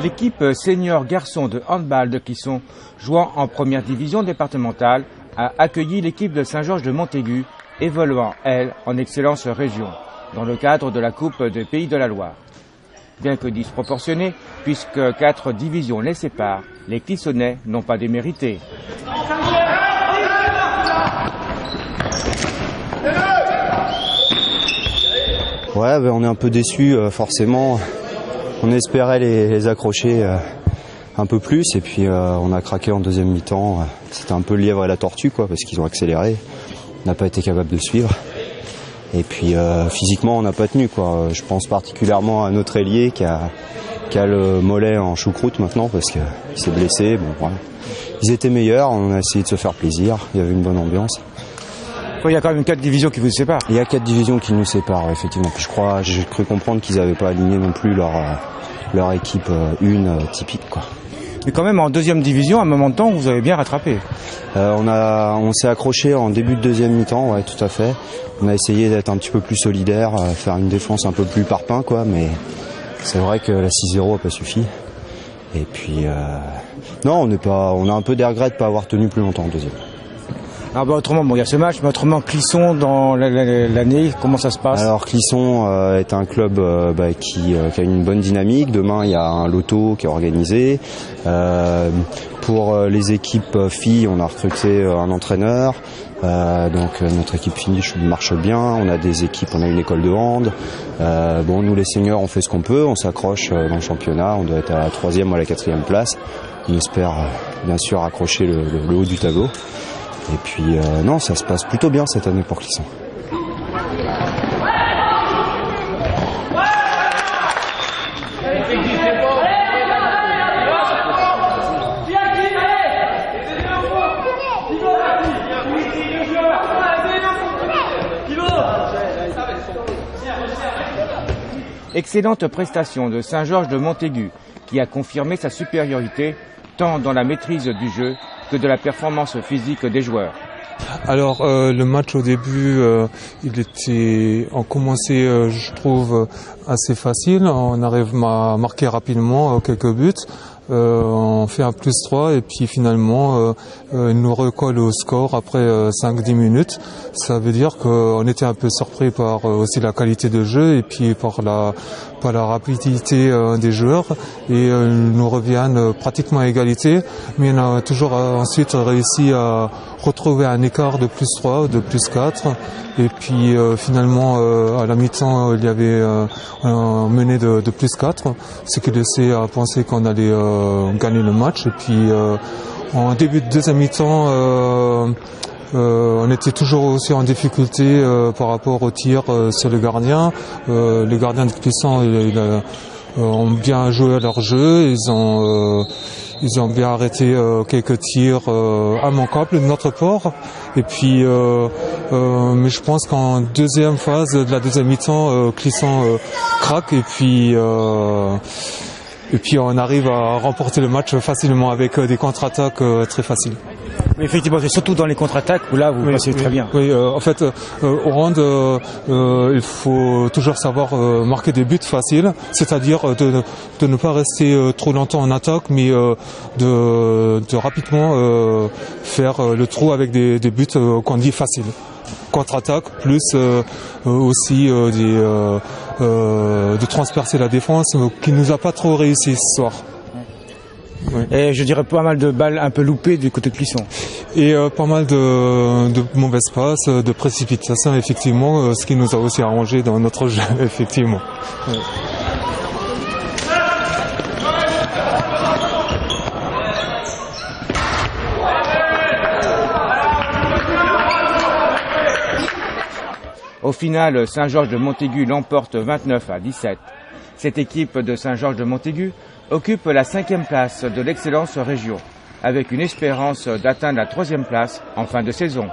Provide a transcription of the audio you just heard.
L'équipe senior garçon de handball de Clisson, jouant en première division départementale, a accueilli l'équipe de Saint-Georges de Montaigu, évoluant, elle, en excellence région, dans le cadre de la Coupe des Pays de la Loire. Bien que disproportionnée, puisque 4 divisions les séparent, les Clissonnais n'ont pas démérité. Ouais, on est un peu déçus, forcément. On espérait les accrocher un peu plus et puis on a craqué en deuxième mi-temps. C'était un peu le lièvre et la tortue, quoi, parce qu'ils ont accéléré. On n'a pas été capable de suivre. Et puis physiquement, on n'a pas tenu, quoi. Je pense particulièrement à notre ailier qui a le mollet en choucroute maintenant parce qu'il s'est blessé. Bon, voilà. Ils étaient meilleurs, on a essayé de se faire plaisir. Il y avait une bonne ambiance. Il y a quand même 4 divisions qui vous séparent. Il y a 4 divisions qui nous séparent, effectivement. Puis j'ai cru comprendre qu'ils n'avaient pas aligné non plus leur équipe typique, quoi. Mais quand même, en deuxième division, à un moment de temps, vous avez bien rattrapé. On s'est accroché en début de deuxième mi-temps, ouais, tout à fait. On a essayé d'être un petit peu plus solidaire, faire une défense un peu plus parpaing, quoi. Mais c'est vrai que la 6-0 n'a pas suffi. Et puis, non, on a un peu des regrets de ne pas avoir tenu plus longtemps en deuxième. Alors autrement, il y a ce match, mais autrement, Clisson dans l'année, comment ça se passe? Alors Clisson est un club qui a une bonne dynamique. Demain, il y a un loto qui est organisé. Pour les équipes filles, on a recruté un entraîneur. Donc notre équipe fille marche bien. On a des équipes, on a une école de hand. Nous les seniors, on fait ce qu'on peut. On s'accroche dans le championnat. On doit être à la 3e ou à la 4e place. On espère bien sûr accrocher le haut du tableau. Et puis non, ça se passe plutôt bien cette année pour Clisson. Excellente prestation de Saint-Georges de Montaigu, qui a confirmé sa supériorité tant dans la maîtrise du jeu que de la performance physique des joueurs. Alors le match au début, on commençait, je trouve, assez facile. On arrive à marquer rapidement quelques buts. On fait un +3 et puis finalement il nous recolle au score après 5-10 minutes. Ça veut dire qu'on était un peu surpris par aussi la qualité de jeu et puis par la rapidité des joueurs et nous reviennent pratiquement à égalité, mais on a toujours ensuite réussi à retrouver un écart de +3 ou de +4 et puis finalement à la mi-temps il y avait un mené de +4, ce qui laissait à penser qu'on allait gagner le match. Et puis en début de deuxième mi-temps on était toujours aussi en difficulté par rapport au tir sur le gardien. Les gardiens de Clisson ont bien joué leur jeu, ils ont bien arrêté quelques tirs immanquables de notre part. Et puis, mais je pense qu'en deuxième phase de la deuxième mi-temps, Clisson craque et puis on arrive à remporter le match facilement avec des contre-attaques très faciles. Mais effectivement, c'est surtout dans les contre-attaques où là vous passez très bien. Oui, en fait, au hand, il faut toujours savoir marquer des buts faciles, c'est-à-dire de ne pas rester trop longtemps en attaque, mais de rapidement faire le trou avec des buts qu'on dit faciles. Contre-attaque, plus aussi de transpercer la défense, qui nous a pas trop réussi ce soir. Oui. Et je dirais pas mal de balles un peu loupées du côté de Clisson. Et pas mal de mauvaises passes, de précipitations, effectivement, ce qui nous a aussi arrangé dans notre jeu, effectivement. Oui. Au final, Saint-Georges de Montaigu l'emporte 29-17. Cette équipe de Saint-Georges de Montaigu occupe la 5e place de l'excellence région, avec une espérance d'atteindre la 3e place en fin de saison.